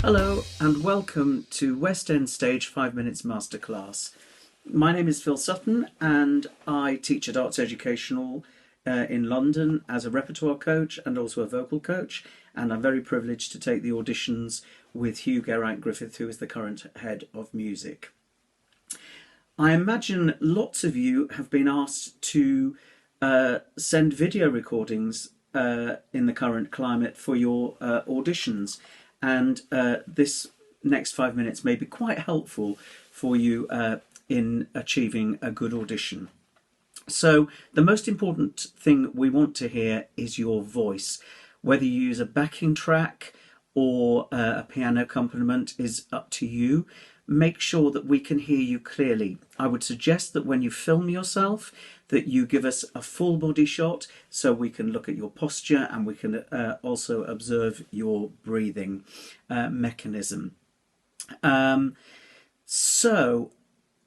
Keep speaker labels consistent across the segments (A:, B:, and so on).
A: Hello and welcome to West End Stage 5 Minutes Masterclass. My name is Phil Sutton and I teach at Arts Educational in London as a repertoire coach and also a vocal coach, and I'm very privileged to take the auditions with Hugh Geraint-Griffith, who is the current head of music. I imagine lots of you have been asked to send video recordings in the current climate for your auditions, and this next 5 minutes may be quite helpful for you in achieving a good audition. So the most important thing we want to hear is your voice. Whether you use a backing track or a piano accompaniment is up to you. Make sure that we can hear you clearly. I would suggest that when you film yourself, that you give us a full body shot so we can look at your posture and we can also observe your breathing mechanism. So,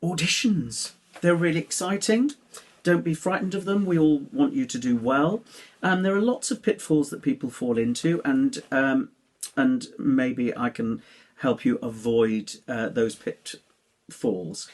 A: auditions, they're really exciting. Don't be frightened of them. We all want you to do well. There are lots of pitfalls that people fall into, and maybe I can help you avoid those pitfalls.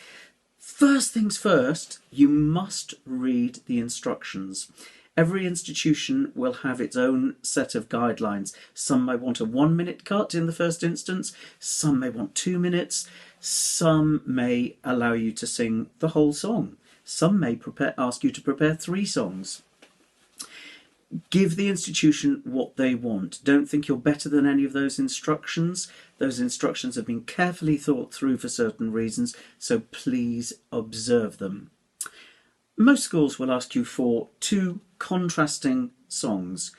A: First things first, you must read the instructions. Every institution will have its own set of guidelines. Some may want a 1 minute cut in the first instance, some may want 2 minutes, some may allow you to sing the whole song, some may ask you to prepare 3 songs. Give the institution what they want. Don't think you're better than any of those instructions. Those instructions have been carefully thought through for certain reasons, so please observe them. Most schools will ask you for 2 contrasting songs.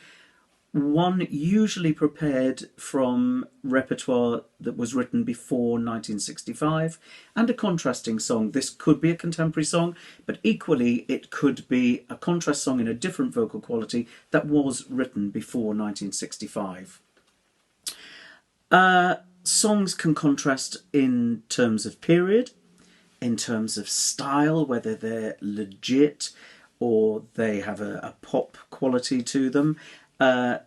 A: One usually prepared from repertoire that was written before 1965, and a contrasting song. This could be a contemporary song, but equally it could be a contrast song in a different vocal quality that was written before 1965. Songs can contrast in terms of period, in terms of style, whether they're legit or they have a pop quality to them.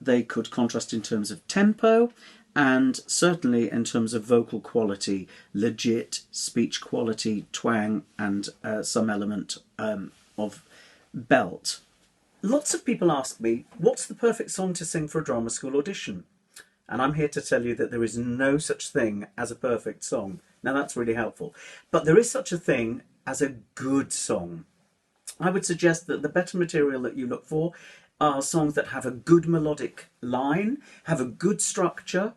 A: They could contrast in terms of tempo and certainly in terms of vocal quality, legit, speech quality, twang, and some element of belt. Lots of people ask me, what's the perfect song to sing for a drama school audition? And I'm here to tell you that there is no such thing as a perfect song. Now that's really helpful. But there is such a thing as a good song. I would suggest that the better material that you look for are songs that have a good melodic line, have a good structure,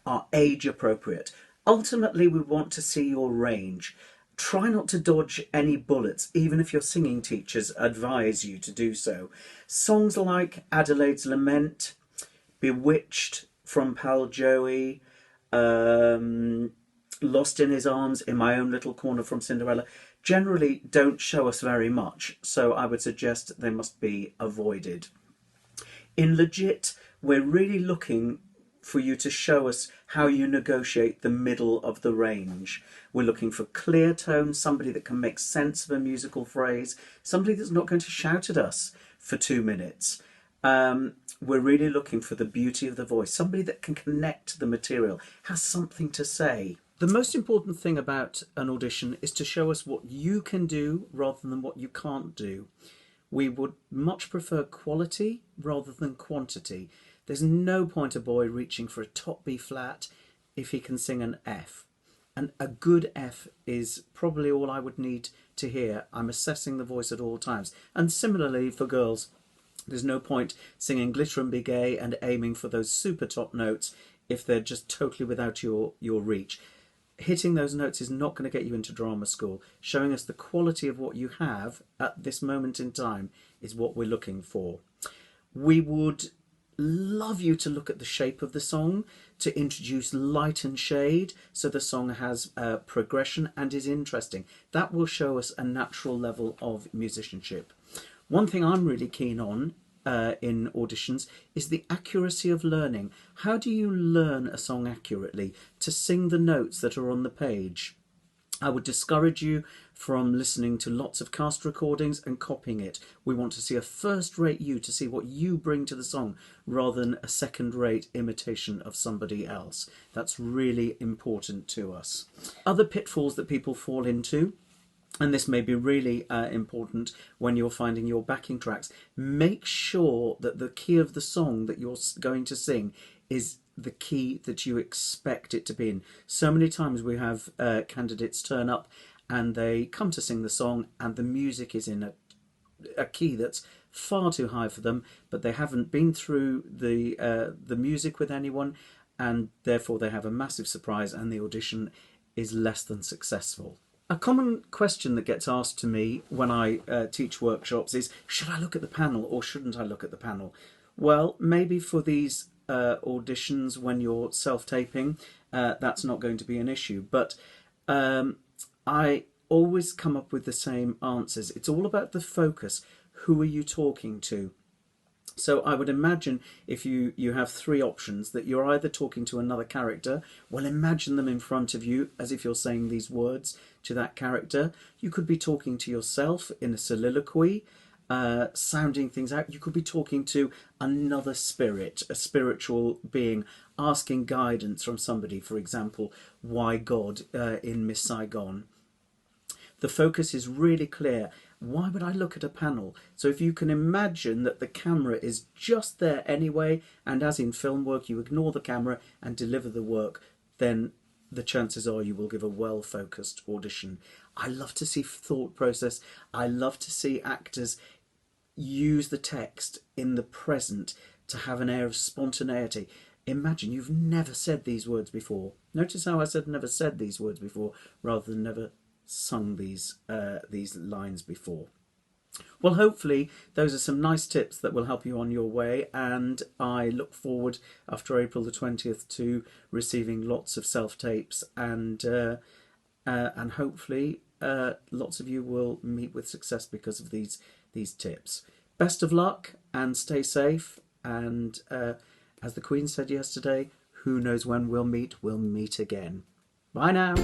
A: are age appropriate. Ultimately, we want to see your range. Try not to dodge any bullets, even if your singing teachers advise you to do so. Songs like Adelaide's Lament, Bewitched from Pal Joey, Lost in His Arms, In My Own Little Corner from Cinderella, generally don't show us very much, so I would suggest they must be avoided. In legit, we're really looking for you to show us how you negotiate the middle of the range. We're looking for clear tone, somebody that can make sense of a musical phrase, somebody that's not going to shout at us for 2 minutes. We're really looking for the beauty of the voice, somebody that can connect the material, has something to say. The most important thing about an audition is to show us what you can do rather than what you can't do. We would much prefer quality rather than quantity. There's no point a boy reaching for a top B flat if he can sing an F. And a good F is probably all I would need to hear. I'm assessing the voice at all times. And similarly for girls, there's no point singing Glitter and Be Gay and aiming for those super top notes if they're just totally without your reach. Hitting those notes is not going to get you into drama school. Showing us the quality of what you have at this moment in time is what we're looking for. We would love you to look at the shape of the song, to introduce light and shade so the song has progression and is interesting. That will show us a natural level of musicianship. One thing I'm really keen on in auditions is the accuracy of learning. How do you learn a song accurately? To sing the notes that are on the page. I would discourage you from listening to lots of cast recordings and copying it. We want to see a first-rate you, to see what you bring to the song, rather than a second-rate imitation of somebody else. That's really important to us. Other pitfalls that people fall into, and this may be really important when you're finding your backing tracks, make sure that the key of the song that you're going to sing is the key that you expect it to be in. So many times we have candidates turn up and they come to sing the song and the music is in a key that's far too high for them, but they haven't been through the music with anyone, and therefore they have a massive surprise and the audition is less than successful. A common question that gets asked to me when I teach workshops is, should I look at the panel or shouldn't I look at the panel? Well, maybe for these auditions when you're self-taping, that's not going to be an issue, but I always come up with the same answers. It's all about the focus. Who are you talking to? So I would imagine if you have three options, that you're either talking to another character. Well, imagine them in front of you as if you're saying these words to that character. You could be talking to yourself in a soliloquy, sounding things out. You could be talking to another spirit, a spiritual being, asking guidance from somebody. For example, why God in Miss Saigon. The focus is really clear. Why would I look at a panel? So if you can imagine that the camera is just there anyway, and as in film work, you ignore the camera and deliver the work, then the chances are you will give a well-focused audition. I love to see thought process. I love to see actors use the text in the present to have an air of spontaneity. Imagine you've never said these words before. Notice how I said never said these words before rather than never sung these lines before. Well, hopefully those are some nice tips that will help you on your way, and I look forward after April the 20th to receiving lots of self-tapes, and hopefully lots of you will meet with success because of these tips. Best of luck and stay safe, and as the Queen said yesterday, who knows when we'll meet again. Bye now.